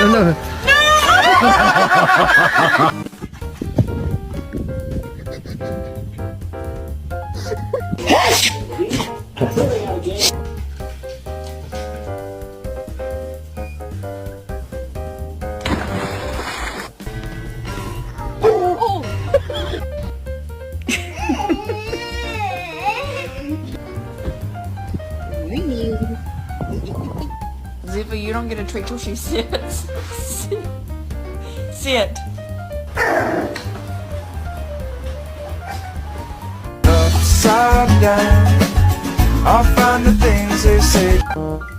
no. Ziva, you don't get a treat till she sits. Sit. Upside down, I'll find the things they say.